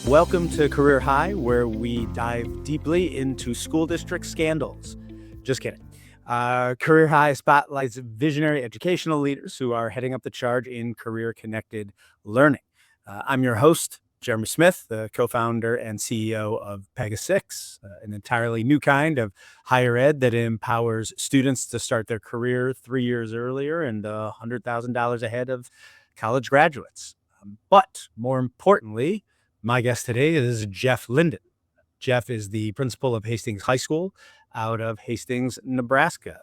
Welcome to Career High, where we dive deeply into school district scandals. Just kidding. Career High spotlights visionary educational leaders who are heading up the charge in career-connected learning. I'm your host, Jeremy Smith, the co-founder and CEO of PegasTech, an entirely new kind of higher ed that empowers students to start their career 3 years earlier and $100,000 ahead of college graduates. But more importantly, my guest today is Jeff Linden. Jeff is the principal of Hastings High School out of Hastings, Nebraska.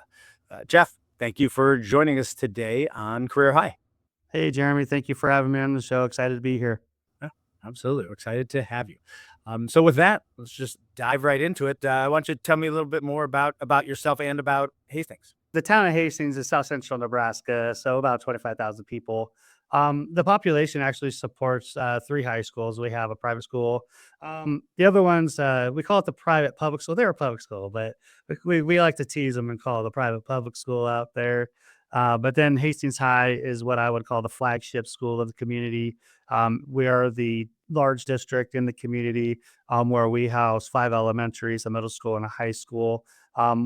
Jeff, thank you for joining us today on Career High. Hey, Jeremy. Thank you for having me on the show. Excited to be here. Yeah, absolutely. We're excited to have you. So with that, let's just dive right into it. Why don't you tell me a little bit more about yourself and about Hastings? The town of Hastings is south central Nebraska, so about 25,000 people. The population actually supports 3 high schools. We have a private school. The other ones, we call it the private public school. They're a public school, but we like to tease them and call it the private public school out there. But then Hastings High is what I would call the flagship school of the community. We are the large district in the community where we house 5 elementaries, a middle school, and a high school.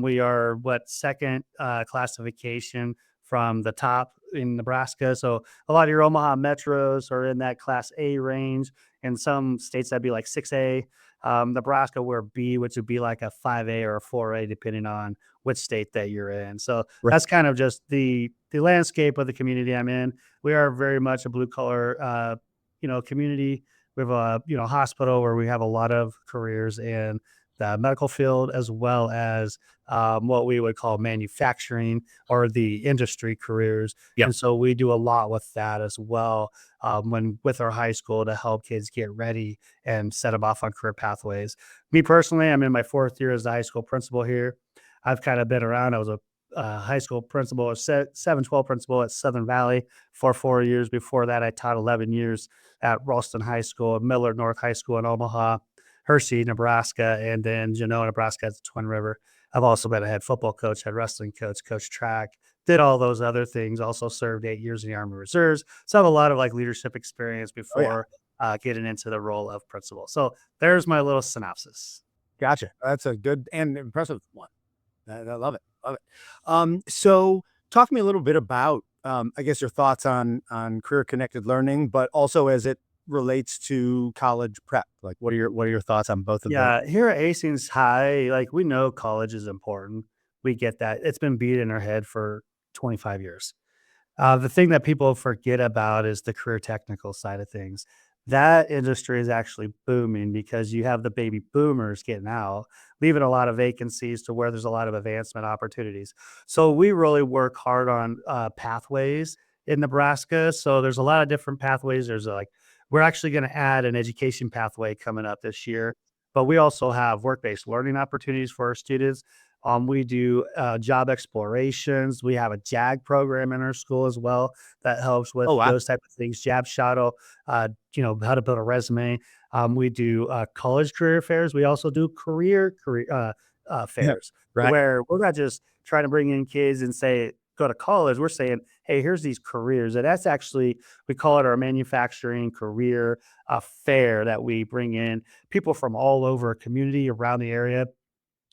We are second classification from the top in Nebraska. So a lot of your Omaha metros are in that class A range. In some states, that'd be like 6A. Nebraska, we're B, which would be like a 5A or a 4A, depending on which state that you're in. So Right. that's kind of just the landscape of the community I'm in. We are very much a blue collar, community. We have a, hospital where we have a lot of careers in the medical field, as well as what we would call manufacturing or the industry careers. Yep. And so we do a lot with that as well with our high school to help kids get ready and set them off on career pathways. Me personally, I'm in my 4th year as the high school principal here. I've kind of been around. I was a high school principal, a 712 principal at Southern Valley for 4 years. Before that, I taught 11 years at Ralston High School, Miller North High School in Omaha, Hershey, Nebraska, and then Genoa, Nebraska at the Twin River. I've also been a head football coach, head wrestling coach, coach track, did all those other things. Also served 8 years in the Army Reserves. So I have a lot of leadership experience before getting into the role of principal. So there's my little synopsis. Gotcha. That's a good and impressive one. I love it. Love it. So talk to me a little bit about, I guess, your thoughts on career connected learning, but also as it relates to college prep. Like, what are your thoughts on both of those? Yeah, here at Hastings High, we know college is important. We get that. It's been beat in our head for 25 years. The thing that people forget about is the career technical side of things. That industry is actually booming because you have the baby boomers getting out, leaving a lot of vacancies to where there's a lot of advancement opportunities. So we really work hard on pathways in Nebraska. So there's a lot of different pathways. We're actually going to add an education pathway coming up this year, but we also have work-based learning opportunities for our students. We do job explorations. We have a JAG program in our school as well that helps with Oh, wow. those type of things. Jab Shadow, how to build a resume. We do college career fairs. We also do career fairs Right. where we're not just trying to bring in kids and say, go to college. We're saying, hey, here's these careers. And that's actually, we call it our manufacturing career fair that we bring in people from all over a community around the area.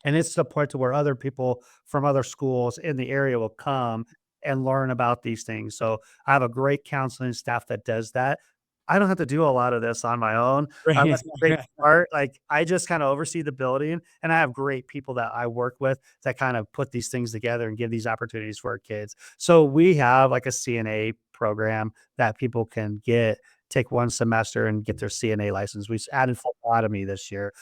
And it's the point to where other people from other schools in the area will come and learn about these things. So I have a great counseling staff that does that. I don't have to do a lot of this on my own. Right. That's the great part. I just kind of oversee the building, and I have great people that I work with that kind of put these things together and give these opportunities for our kids. So we have like a CNA program that people can take 1 semester and get their CNA license. We added phlebotomy this year.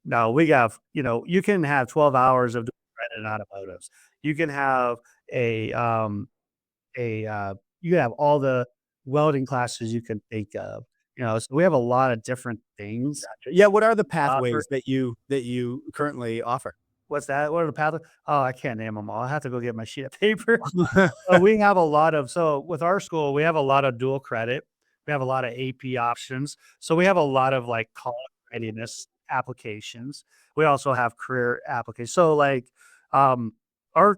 No, we have, you can have 12 hours of doing credit in automotives. You can have you can have all the welding classes you can think of. So we have a lot of different things. Yeah. What are the Offer. pathways that you currently offer? What's that? What are the pathways? Oh, I can't name them all. I have to go get my sheet of paper. We have a lot of, so with our school, we have a lot of dual credit. We have a lot of AP options. So we have a lot of college readiness applications. We also have career applications. So um, our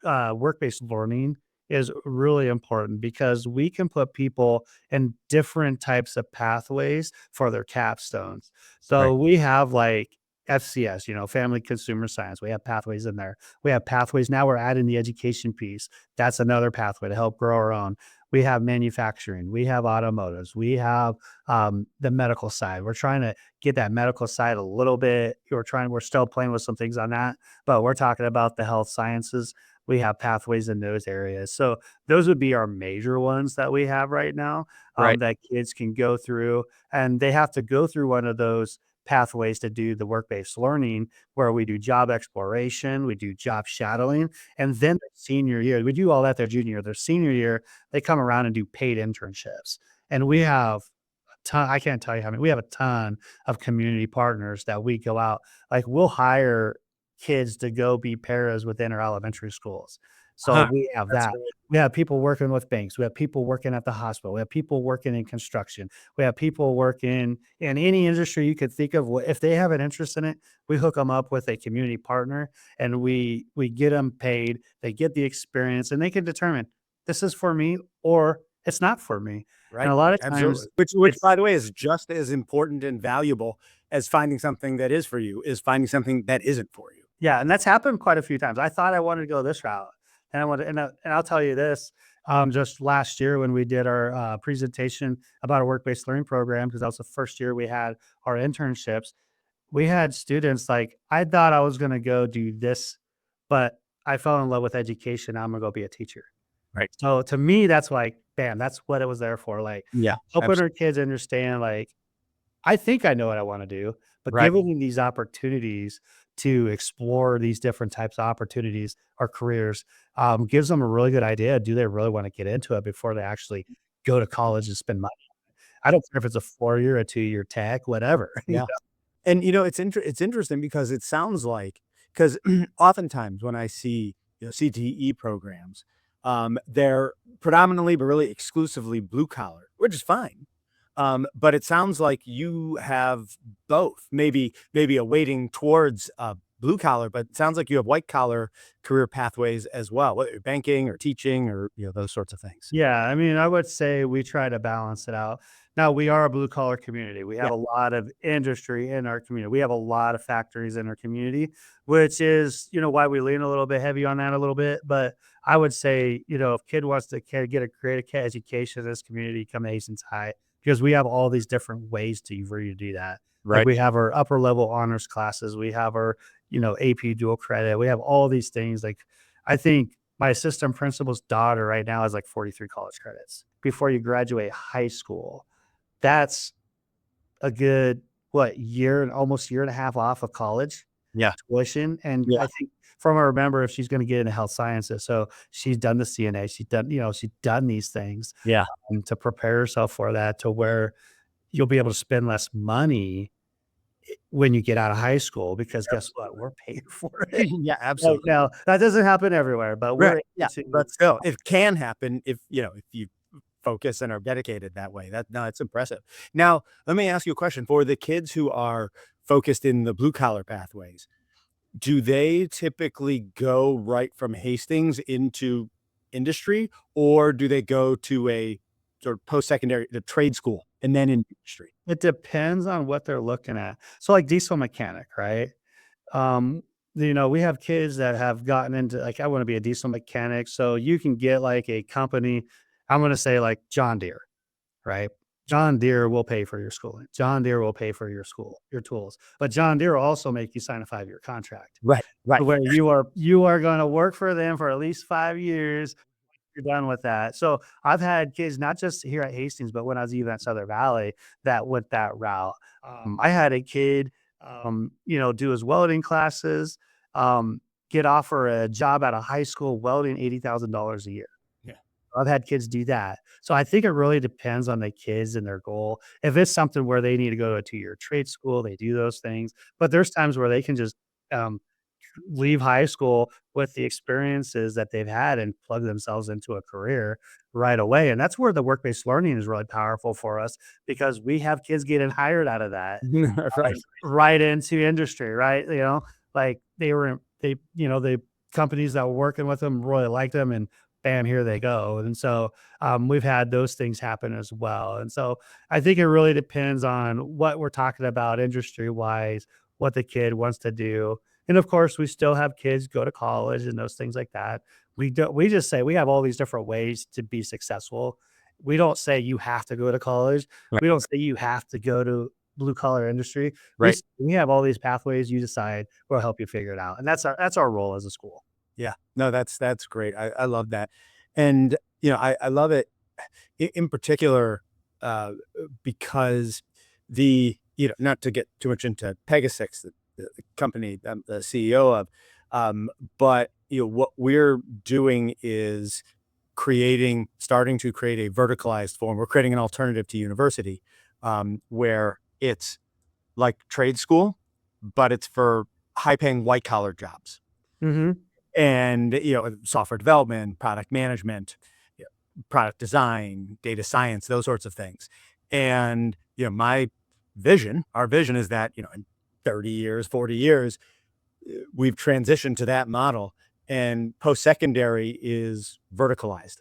work-based learning is really important because we can put people in different types of pathways for their capstones. Right. So we have like FCS, family consumer science. We have pathways in there. We have pathways. Now we're adding the education piece. That's another pathway to help grow our own. We have manufacturing. We have automotives. We have the medical side. We're trying to get that medical side a little bit. We're still playing with some things on that, but we're talking about the health sciences. We have pathways in those areas. So those would be our major ones that we have right now, Right. that kids can go through, and they have to go through one of those pathways to do the work-based learning where we do job exploration, we do job shadowing, and then their senior year, we do all that their junior year. Their senior year, they come around and do paid internships. And we have a ton, I can't tell you how many, we have a ton of community partners that we go out. Like we'll hire kids to go be paras within our elementary schools. So Uh-huh. we have That's that. great. We have people working with banks. We have people working at the hospital. We have people working in construction. We have people working in any industry you could think of. If they have an interest in it, we hook them up with a community partner, and we get them paid. They get the experience, and they can determine this is for me or it's not for me. And Right. a lot of Absolutely. times Which, it's by the way, is just as important and valuable as finding something that is for you, is finding something that isn't for you. Yeah, and that's happened quite a few times. I thought I wanted to go this route, and I wanted, and I'll tell you this. Just last year when we did our presentation about a work-based learning program, because that was the first year we had our internships, we had students like, I thought I was going to go do this, but I fell in love with education. I'm going to go be a teacher. Right. So to me, that's like, bam, that's what it was there for. Like Yeah. helping our Absolutely. kids understand, like, I think I know what I want to do, but Right. giving them these opportunities to explore these different types of opportunities or careers gives them a really good idea. Do they really want to get into it before they actually go to college and spend money? I don't care if it's a 4 year, a 2 year tech, whatever. Yeah. And, it's interesting because it sounds like, because oftentimes when I see, CTE programs, they're predominantly, but really exclusively blue collar, which is fine. But it sounds like you have both, maybe a weighting towards, blue collar, but it sounds like you have white collar career pathways as well, whether banking or teaching or, those sorts of things. Yeah, I mean, I would say we try to balance it out. Now, we are a blue collar community. We have Yeah. a lot of industry in our community. We have a lot of factories in our community, which is, why we lean a little bit heavy on that a little bit. But I would say, if kid wants to get a great education in this community, come to Hastings High because we have all these different ways for you to do that. Like Right. we have our upper level honors classes, we have our, AP dual credit, we have all these things. Like I think my assistant principal's daughter right now has like 43 college credits before you graduate high school. That's a good, what, year and almost year and a half off of college Yeah. tuition. And Yeah. I think from what I remember, if she's going to get into health sciences, so she's done the CNA, she's done these things Yeah. to prepare herself for that, to where you'll be able to spend less money when you get out of high school, because guess what? We're paying for it. Yeah, Right absolutely. now, that doesn't happen everywhere, but Right. we're Yeah, able to. but still, it can happen if you focus and are dedicated that way. No, it's impressive. Now, let me ask you a question. For the kids who are focused in the blue collar pathways, do they typically go right from Hastings into industry, or do they go to a sort of post-secondary, the trade school and then in industry? It depends on what they're looking at. So, like diesel mechanic, right? Um, we have kids that have gotten into, like, I want to be a diesel mechanic. So you can get like a company, I'm going to say like John Deere, right? John Deere will pay for your schooling. John Deere will pay for your school, your tools. But John Deere will also make you sign a 5 year contract Right, right. where you are going to work for them for at least 5 years. You're done with that. So I've had kids, not just here at Hastings, but when I was even at Southern Valley, that went that route. I had a kid, do his welding classes, get offer a job at a high school welding $80,000 a year. Yeah. I've had kids do that. So I think it really depends on the kids and their goal. If it's something where they need to go to a 2 year trade school, they do those things. But there's times where they can just um, leave high school with the experiences that they've had and plug themselves into a career right away. And that's where the work-based learning is really powerful for us, because we have kids getting hired out of that Right. right into industry, right? Like the companies that were working with them really liked them and bam, here they go. And so we've had those things happen as well. And so I think it really depends on what we're talking about industry wise, what the kid wants to do. And of course, we still have kids go to college and those things like that. We just say we have all these different ways to be successful. We don't say you have to go to college. Right. We don't say you have to go to blue collar industry. Right. We have all these pathways. You decide. We'll help you figure it out, and that's our role as a school. Yeah. No, that's great. I love that. And, I love it in particular, uh, because not to get too much into PegasTech, the company I'm the CEO of, but, what we're doing is starting to create a verticalized form. We're creating an alternative to university, where it's like trade school, but it's for high paying white collar jobs. Mhm. And, software development, product management, product design, data science, those sorts of things. And, our vision is that, in 30 years, 40 years, we've transitioned to that model, and post-secondary is verticalized,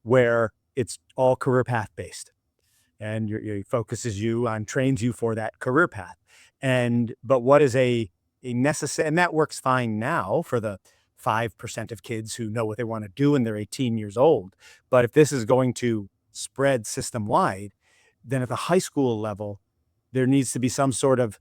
where it's all career path based, and focuses you on, trains you for that career path. But what is a necessary, and that works fine now for the 5% of kids who know what they want to do and they're 18 years old. But if this is going to spread system wide, then at the high school level, there needs to be some sort of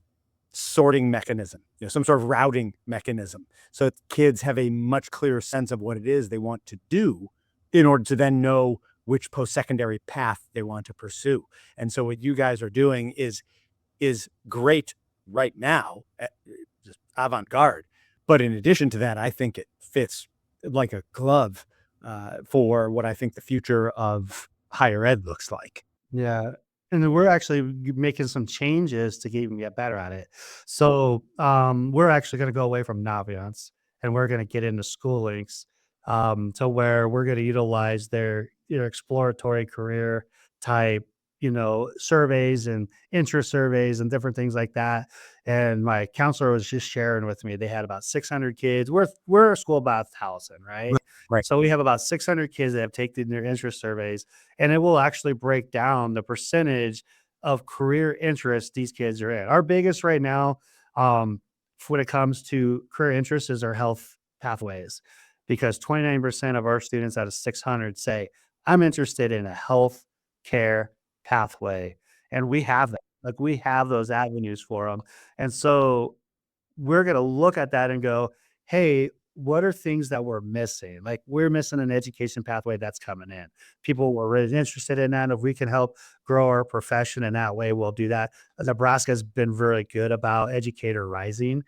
sorting mechanism, some sort of routing mechanism, so that kids have a much clearer sense of what it is they want to do in order to then know which post-secondary path they want to pursue. And so what you guys are doing is great right now, just avant-garde. But in addition to that, I think it fits like a glove, for what I think the future of higher ed looks like. Yeah. And then we're actually making some changes to even get better at it. So we're actually going to go away from Naviance and we're going to get into school links to where we're going to utilize their exploratory career type, surveys and interest surveys and different things like that. And my counselor was just sharing with me, they had about 600 kids. We're a school about 1,000, right? Right. So we have about 600 kids that have taken their interest surveys, and it will actually break down the percentage of career interests these kids are in. Our biggest right now, when it comes to career interests, is our health pathways, because 29% of our students out of 600 say, I'm interested in a health care pathway. And we have that. Like we have those avenues for them. And so we're going to look at that and go, hey, what are things that we're missing? Like we're missing an education pathway that's coming in. People were really interested in that. If we can help grow our profession in that way, we'll do that. Nebraska has been very good about Educator Rising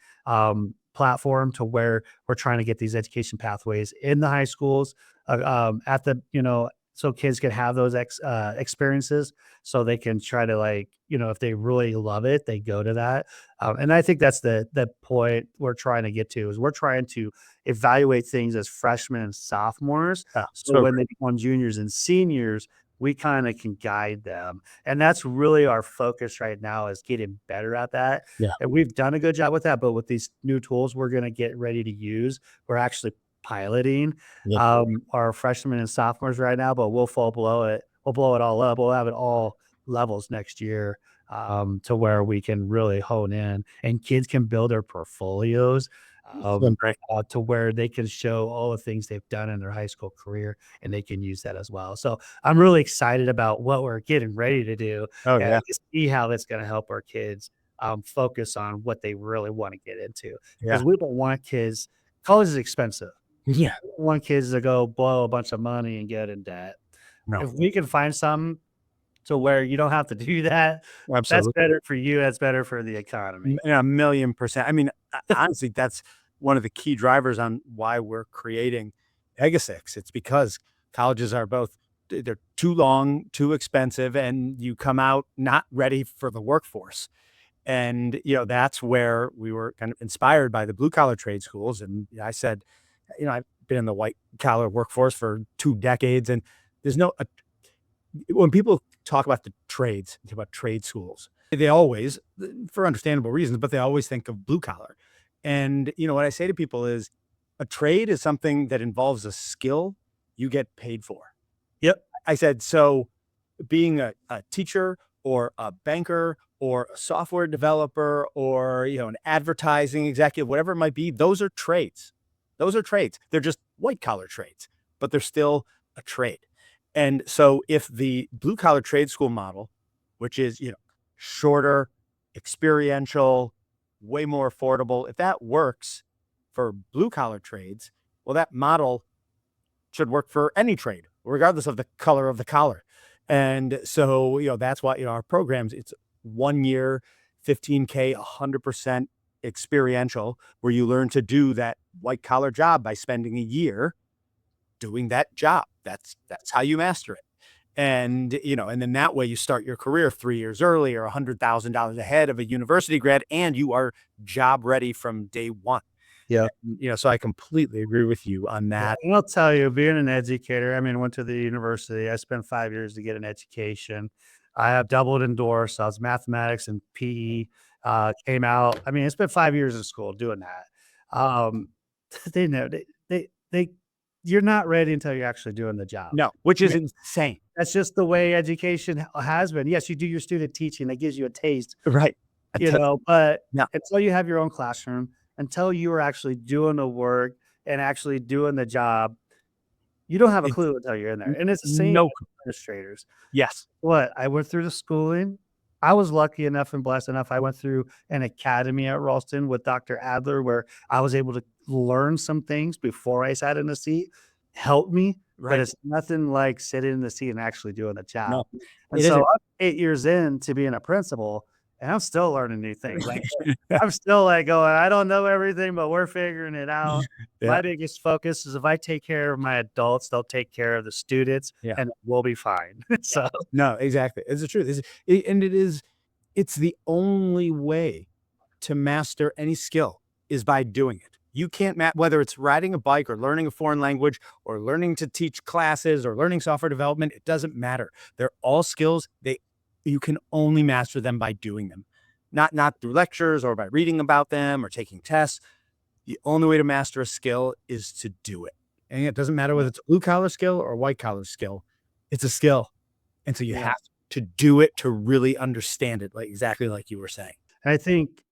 platform, to where we're trying to get these education pathways in the high schools, at the, so kids can have those experiences, so they can try to, like, if they really love it, they go to that. And I think that's the point we're trying to get to, is we're trying to evaluate things as freshmen and sophomores. Yeah. So So when great. they become juniors and seniors, we kind of can guide them. And that's really our focus right now, is getting better at that. Yeah. And we've done a good job with that. But with these new tools we're going to get ready to use, we're actually piloting Yeah. our freshmen and sophomores right now, but we'll full blow it. We'll blow it all up. We'll have it all levels next year, to where we can really hone in and kids can build their portfolios, It's been great. to where they can show all the things they've done in their high school career, and they can use that as well. So I'm really excited about what we're getting ready to do, Oh, and yeah. to see how that's going to help our kids focus on what they really want to get into, Yeah. because we don't want kids. College is expensive. Yeah. We don't want kids to go blow a bunch of money and get in debt. No, If we can find something to where you don't have to do that, that's absolutely. better for you, that's better for the economy. Yeah, 1,000,000%. I mean, honestly, that's one of the key drivers on why we're creating PegasTech. It's because colleges are both, they're too long, too expensive, and you come out not ready for the workforce. And, that's where we were kind of inspired by the blue collar trade schools. And I said, I've been in the white collar workforce for 2 decades, and there's no, when people talk about the trades, talk about trade schools, they always, for understandable reasons, but they always think of blue collar. And, what I say to people is, a trade is something that involves a skill you get paid for. Yep. I said, so being a teacher or a banker or a software developer or, an advertising executive, whatever it might be, those are trades. Those are trades. They're just white collar trades, but they're still a trade. And so if the blue collar trade school model, which is, shorter, experiential, way more affordable, if that works for blue collar trades, well, that model should work for any trade, regardless of the color of the collar. And so, that's why, our programs, it's 1 year, 15K, 100% experiential, where you learn to do that white collar job by spending a year doing that job. That's how you master it. And, and then that way you start your career 3 years early or $100,000 ahead of a university grad, and you are job ready from day one. Yeah. So I completely agree with you on that. And I'll tell you, being an educator, I went to the university. I spent 5 years to get an education. I have doubled endorsed. So I was mathematics and PE. Came out. I spent 5 years in school doing that. They know they you're not ready until you're actually doing the job. No, which is insane. That's just the way education has been. Yes, you do your student teaching. That gives you a taste. Right. But No. until you have your own classroom, until you are actually doing the work and actually doing the job, you don't have a clue until you're in there. And it's the same with administrators. Yes. I went through the schooling. I was lucky enough and blessed enough. I went through an academy at Ralston with Dr. Adler, where I was able to learn some things before I sat in the seat, helped me. Right. But it's nothing like sitting in the seat and actually doing the job. No, and so I'm 8 years in to being a principal, and I'm still learning new things. I'm still going, I don't know everything, but we're figuring it out. Yeah. My biggest focus is if I take care of my adults, they'll take care of the students, and we'll be fine. So no, exactly. It's the truth. It's the only way to master any skill is by doing it. You can't whether it's riding a bike or learning a foreign language or learning to teach classes or learning software development. It doesn't matter. They're all skills. You can only master them by doing them, not through lectures or by reading about them or taking tests. The only way to master a skill is to do it. And it doesn't matter whether it's a blue collar skill or a white collar skill. It's a skill. And so you have to do it to really understand it, exactly like you were saying. And I think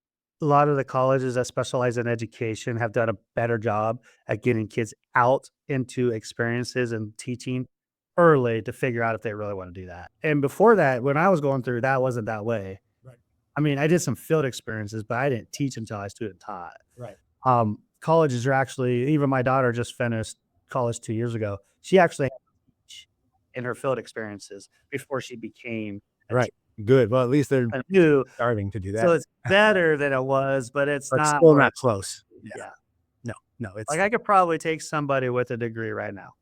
a lot of the colleges that specialize in education have done a better job at getting kids out into experiences and teaching early to figure out if they really want to do that. And before that, when I was going through, that wasn't that way. Right. I did some field experiences, but I didn't teach until I student taught. Right. Colleges are actually, even my daughter just finished college 2 years ago. She actually had to teach in her field experiences before she became right. Good. Well, at least they're starting to do that. So it's better than it was, but it's not still not close. Yeah. No. It's I could probably take somebody with a degree right now.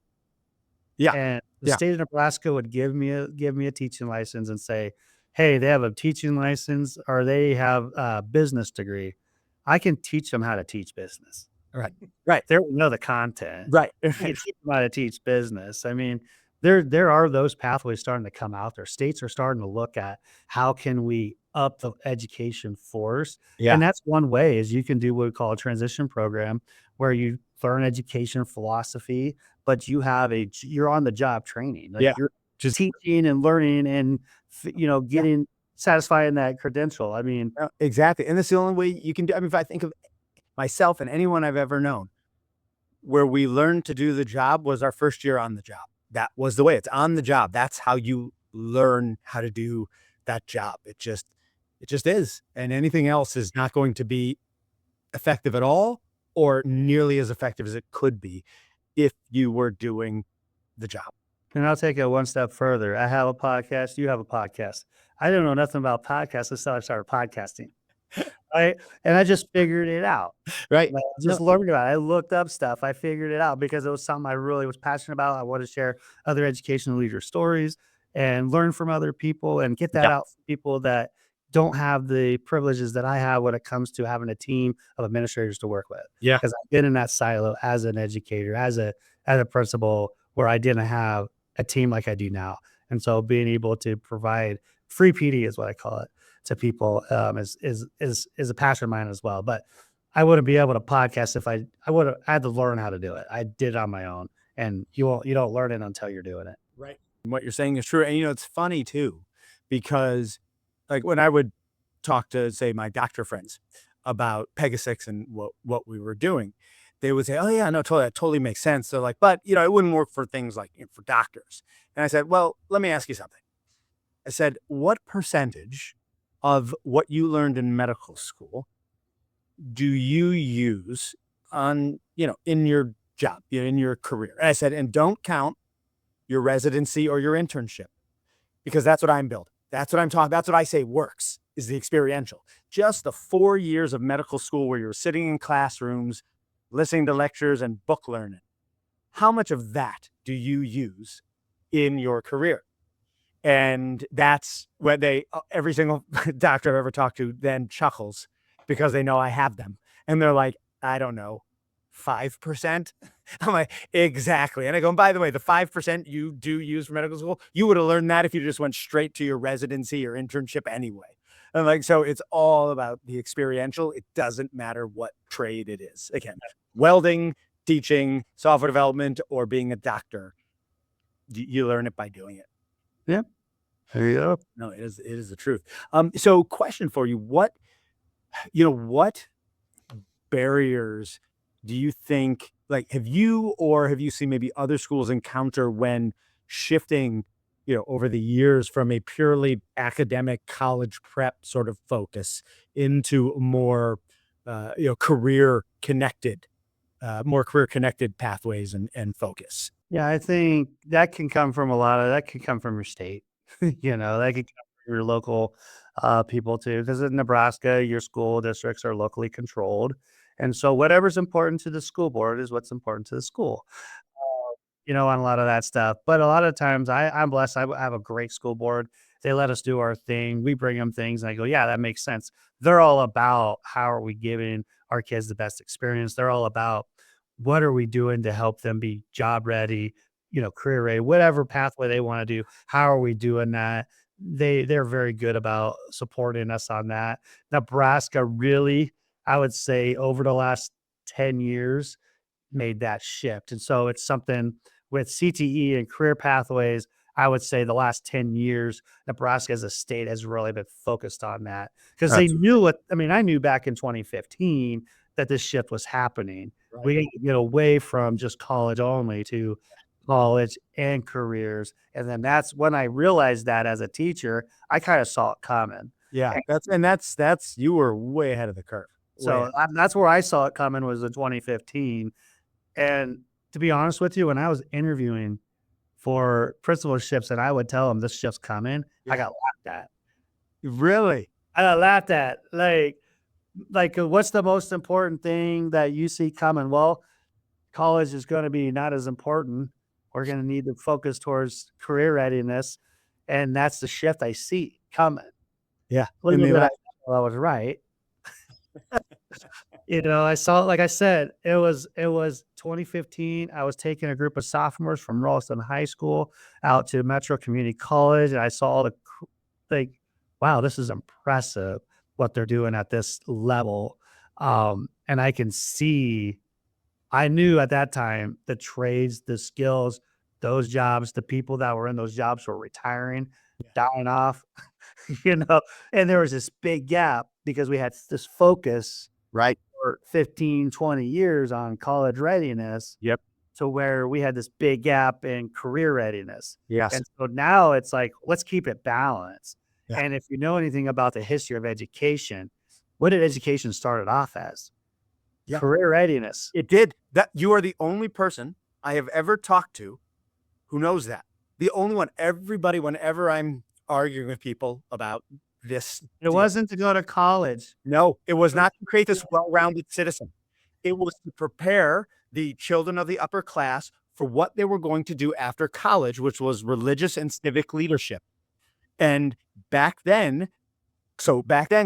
Yeah. And the state of Nebraska would give me a teaching license and say, hey, they have a teaching license or they have a business degree. I can teach them how to teach business. Right. They know the content. Right. I can teach them how to teach business. There are those pathways starting to come out there. States are starting to look at how can we up the education force. Yeah. And that's one way is you can do what we call a transition program where you learn education philosophy, but you're on the job training. You're just teaching and learning and, getting satisfying that credential. Exactly. And that's the only way you can do. If I think of myself and anyone I've ever known, where we learned to do the job was our first year on the job. That was the way. It's on the job. That's how you learn how to do that job. It just is. And anything else is not going to be effective at all or nearly as effective as it could be if you were doing the job. And I'll take it one step further. I have a podcast. You have a podcast. I don't know nothing about podcasts until I started podcasting. Right. And I just figured it out. Right. Just learned about it. I looked up stuff. I figured it out because it was something I really was passionate about. I wanted to share other educational leader stories and learn from other people and get that out for people that don't have the privileges that I have when it comes to having a team of administrators to work with. Yeah. Because I've been in that silo as an educator, as a principal, where I didn't have a team like I do now. And so being able to provide free PD is what I call it to people is a passion of mine as well. But I wouldn't be able to podcast if I had to learn how to do it. I did it on my own. and you don't learn it until you're doing it. Right. What you're saying is true. And, it's funny too, because like when I would talk to, say, my doctor friends about PegasTech and what we were doing, they would say, "Oh yeah, no, totally, that totally makes sense." They're like, "But it wouldn't work for things like for doctors." And I said, "Well, let me ask you something." I said, "What percentage of what you learned in medical school do you use on in your job, in your career?" And I said, "And don't count your residency or your internship, because that's what I'm building. That's what I'm talking. That's what I say works, is the experiential. Just the 4 years of medical school where you're sitting in classrooms, listening to lectures and book learning. How much of that do you use in your career?" And that's when every single doctor I've ever talked to then chuckles, because they know I have them. And they're like, "I don't know, 5%?" I'm like, "Exactly." And I go, "And by the way, the 5% you do use for medical school, you would have learned that if you just went straight to your residency or internship anyway." And like, so it's all about the experiential. It doesn't matter what trade it is. Again, welding, teaching, software development, or being a doctor, you learn it by doing it. Yeah. There you go. No, it is the truth. So question for you, what barriers do you think, like, have you seen maybe other schools encounter when shifting, over the years from a purely academic college prep sort of focus into more, more career connected pathways and focus? Yeah, I think that can come from your state. That could come from your local people too. Because in Nebraska, your school districts are locally controlled. And so whatever's important to the school board is what's important to the school. On a lot of that stuff. But a lot of times I'm blessed. I have a great school board. They let us do our thing. We bring them things and I go, yeah, that makes sense. They're all about how are we giving our kids the best experience. They're all about what are we doing to help them be job ready, career ready, whatever pathway they want to do. How are we doing that? They're very good about supporting us on that. Nebraska really, I would say over the last 10 years, made that shift. And so it's something with CTE and career pathways. I would say the last 10 years, Nebraska as a state has really been focused on that because they That's knew I knew back in 2015 that this shift was happening. right. We need to get away from just college only to college and careers. And then that's when I realized that as a teacher, I kind of saw it coming. Yeah, that's you were way ahead of the curve. Way So ahead. that's where I saw it coming was in 2015. And to be honest with you, when I was interviewing for principalships and I would tell them this shift's coming, I Yeah. got laughed at. Really? I got laughed at. What's the most important thing that you see coming? Well, college is going to be not as important. We're going to need to focus towards career readiness. And that's the shift I see coming. Yeah. And Little they did I laugh. know I was right. I saw like I said, it was 2015. I was taking a group of sophomores from Ralston High School out to Metro Community College, and I saw like, wow, this is impressive what they're doing at this level. And I can see, I knew at that time the trades, the skills, those jobs, the people that were in those jobs were retiring, Yeah. dying off, you know, and there was this big gap because we had this focus Right. for 15, 20 years on college readiness Yep. to where we had this big gap in career readiness. Yes. And so now it's like, let's keep it balanced. Yeah. And if you know anything about the history of education, what did education started off as? Yeah. Career readiness. It did. That you are the only person I have ever talked to who knows that. The only one. Everybody, whenever I'm arguing with people about this It deal, wasn't to go to college. no, it was not to create this well-rounded citizen. It was to prepare the children of the upper class for what they were going to do after college, which was religious and civic leadership. And back then,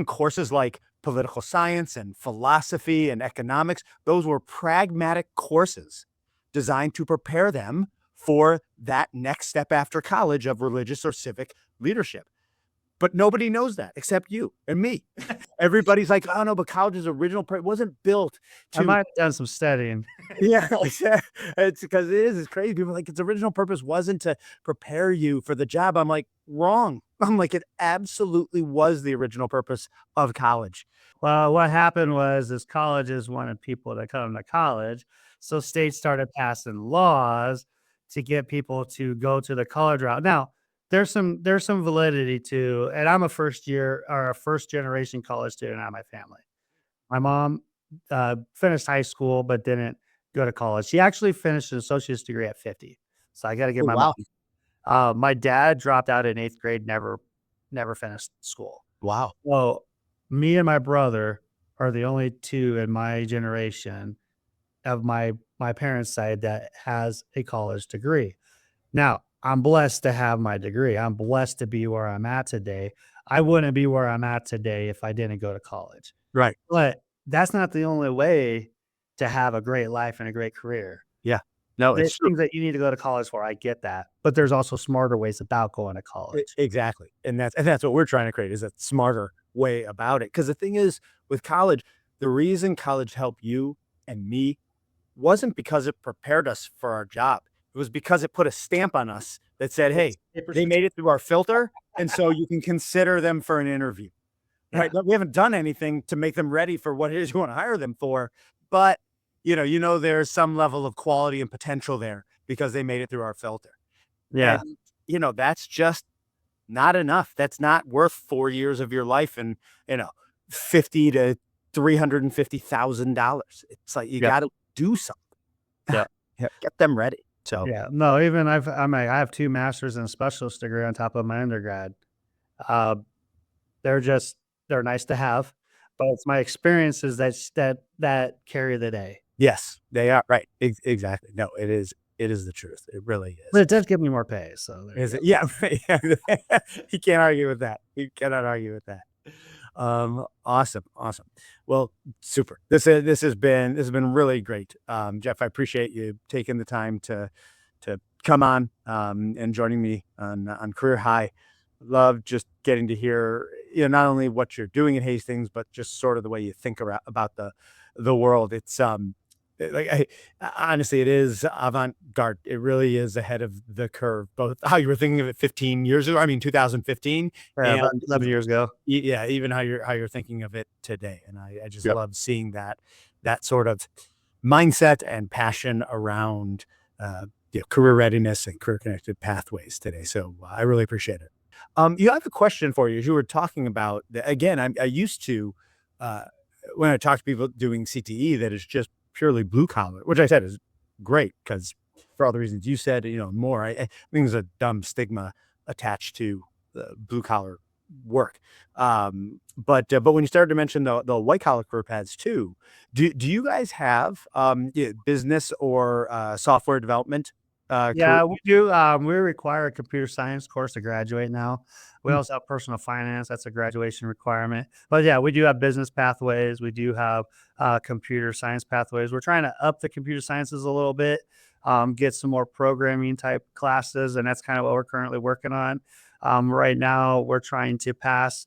courses like political science and philosophy and economics, those were pragmatic courses designed to prepare them for that next step after college of religious or civic leadership. But nobody knows that except you and me. Everybody's like, "Oh, no, but college's original purpose wasn't built I to." might have done some studying. Yeah, like, yeah, it's because it's crazy. People are like, its original purpose wasn't to prepare you for the job. I'm like, wrong. I'm like, it absolutely was the original purpose of college. Well, what happened was is colleges wanted people to come to college, so states started passing laws to get people to go to the college route. Now, there's some validity to, and I'm a first year or a first generation college student out of my family. My mom finished high school but didn't go to college. She actually finished an associate's degree at 50. So I got to give Oh, my wow. mom. My dad dropped out in eighth grade, never finished school. Wow. Well, me and my brother are the only 2 in my generation of my parents' side that has a college degree. Now, I'm blessed to have my degree. I'm blessed to be where I'm at today. I wouldn't be where I'm at today if I didn't go to college. Right. But that's not the only way to have a great life and a great career. Yeah. No, There's it's true. things that you need to go to college for, I get that, but there's also smarter ways about going to college. Exactly. And that's what we're trying to create is a smarter way about it. Because the thing is with college, the reason college helped you and me wasn't because it prepared us for our job. It was because it put a stamp on us that said, It's "Hey, they made it through our filter, and so you can consider them for an interview." Yeah, Right? But we haven't done anything to make them ready for what it is you wanna hire them for, but, there's some level of quality and potential there because they made it through our filter. yeah, And, that's just not enough. That's not worth 4 years of your life and, you know, 50 to $350,000. It's like you yeah, gotta do something. yeah. Yeah, get them ready. So, Yeah, no, even I have 2 masters and a specialist degree on top of my undergrad. Uh, they're just they're nice to have, but it's my experiences that carry the day. yes, they are right. Exactly. No, it is the truth. It really But is. it does give me more pay, so there you Is go. it? Yeah, right, yeah. You can't argue with that. You cannot argue with that. Awesome, awesome. Well, super. This has been really great. Jeff, I appreciate you taking the time to come on, and joining me on Career High. Love just getting to hear, not only what you're doing at Hastings, but just sort of the way you think about the world. It's like honestly, it is avant-garde. It really is ahead of the curve, both how you were thinking of it 15 years ago, I mean 2015, Yeah, and about 11 years ago. yeah, even how you're thinking of it today. And I just Yep. love seeing that sort of mindset and passion around career readiness and career connected pathways today. So I really appreciate it. You have a question for you as you were talking about again, I used to uh, when I talk to people doing CTE that is just purely blue collar, which I said is great because for all the reasons you said, more. I think there's a dumb stigma attached to blue collar work. But when you started to mention the white collar career paths too, do you guys have business or software development career? Yeah, we do, we require a computer science course to graduate now. We Mm. also have personal finance, that's a graduation requirement. But yeah, we do have business pathways, we do have, computer science pathways. We're trying to up the computer sciences a little bit, get some more programming type classes, and that's kind of what we're currently working on. Right now, we're trying to pass,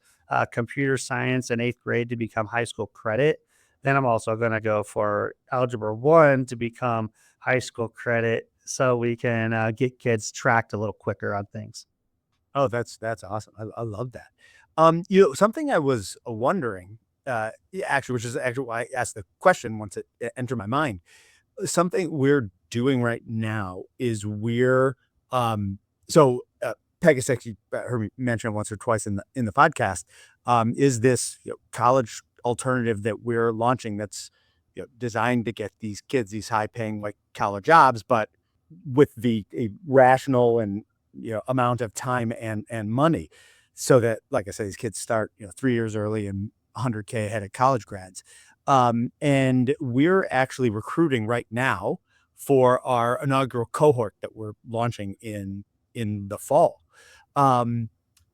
computer science in 8th grade to become high school credit. Then I'm also gonna go for Algebra 1 to become high school credit so we can get kids tracked a little quicker on things. Oh, that's awesome. I love that. Something I was wondering, yeah, actually, which is actually why I asked the question once it entered my mind. Something we're doing right now is um, so PegasTech, you heard me mention it once or twice in the podcast, is this college alternative that we're launching that's designed to get these kids these high paying white collar jobs, but with the a rational and amount of time and money, so that like I said, these kids start 3 years early and 100K ahead of college grads. And we're actually recruiting right now for our inaugural cohort that we're launching in the fall. Um,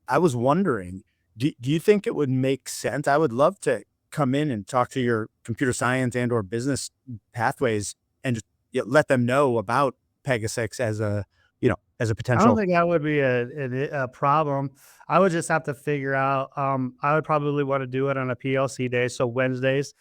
I was wondering, do you think it would make sense? I would love to come in and talk to your computer science and or business pathways and just let them know about Pegasus as a as a I don't potential? think that would be a problem. I would just have to figure out. I would probably want to do it on a PLC day. So Wednesdays,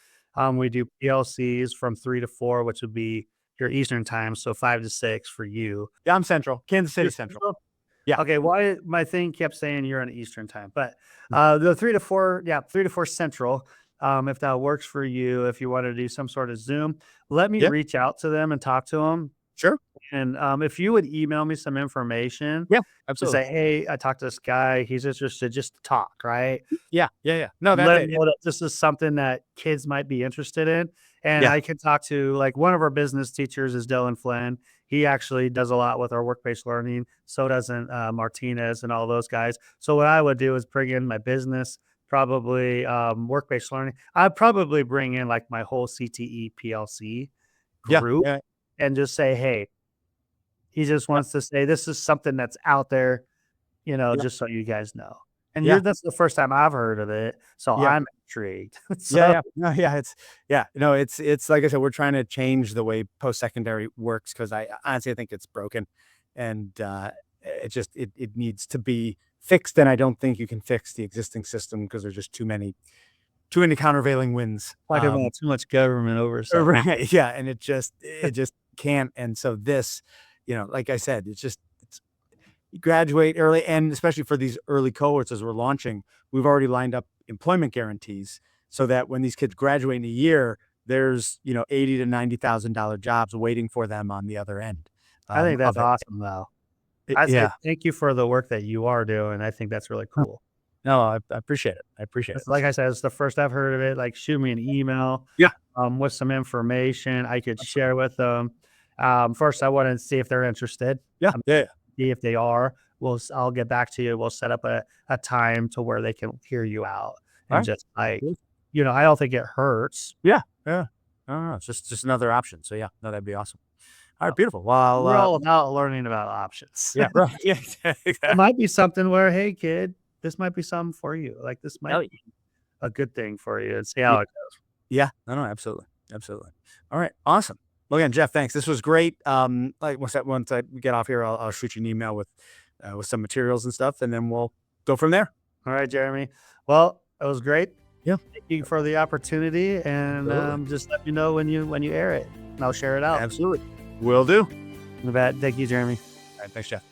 we do PLCs from 3 to 4, which would be your Eastern time. So 5 to 6 for you. Yeah, I'm Central, Kansas City You're Central. Central? Yeah. Okay. Why my thing kept saying you're on Eastern time, but Mm. the 3 to 4, yeah, 3 to 4 Central. If that works for you, if you want to do some sort of Zoom, let me Yeah, reach out to them and talk to them. sure. And if you would email me some information Yeah, to absolutely. say, "Hey, I talked to this guy. He's interested," just to talk, right? Yeah, yeah, yeah. No, that's Let him it. know that this is something that kids might be interested in. And Yeah, I can talk to like one of our business teachers is Dylan Flynn. He actually does a lot with our work-based learning. So doesn't Martinez and all those guys. So what I would do is bring in my business, probably work-based learning. I'd probably bring in like my whole CTE PLC yeah, group yeah, and just say, "Hey, he just yeah, wants to say this is something that's out there, yeah, just so you guys know." And yeah, that's the first time I've heard of it, so yeah. I'm intrigued. Yeah, So yeah. No, yeah, it's like I said, we're trying to change the way post-secondary works because I honestly think it's broken, and, it needs to be fixed, and I don't think you can fix the existing system because there's just too many countervailing winds. talking about too much government oversight. Right, yeah, and it just can't, and so this, like I said, it's you graduate early, and especially for these early cohorts as we're launching, we've already lined up employment guarantees so that when these kids graduate in a year, there's, $80 to $90,000 jobs waiting for them on the other end, I think that's of it. awesome, though. I say Yeah. thank you for the work that you are doing. I think that's really cool. No, I appreciate it. I appreciate it. It's like I said, it's the first I've heard of it. Like, shoot me an email, Yeah. with some information I could share with them. First, I want to see if they're interested. Yeah, yeah, See if they are. I'll get back to you. We'll set up a time to where they can hear you out and alright. just like, I don't think it hurts. Yeah, yeah. No, it's just another option, so yeah, no, that'd be awesome. Alright, beautiful. Well, We're all about learning about options. yeah, right, yeah, It might be something where, hey, kid, this might be something for you. Like this might hell be a good thing for you, and see yeah. how it Yeah. No, absolutely. Absolutely. All right. Awesome. Well, again, Jeff, thanks. This was great. Like once I get off here, I'll shoot you an email with some materials and stuff, and then we'll go from there. All right, Jeremy. Well, it was great. Yeah. Thank you for the opportunity, and Absolutely. just let me know when you air it, and I'll share it out. Absolutely. Will do. You bet. Thank you, Jeremy. All right. Thanks, Jeff.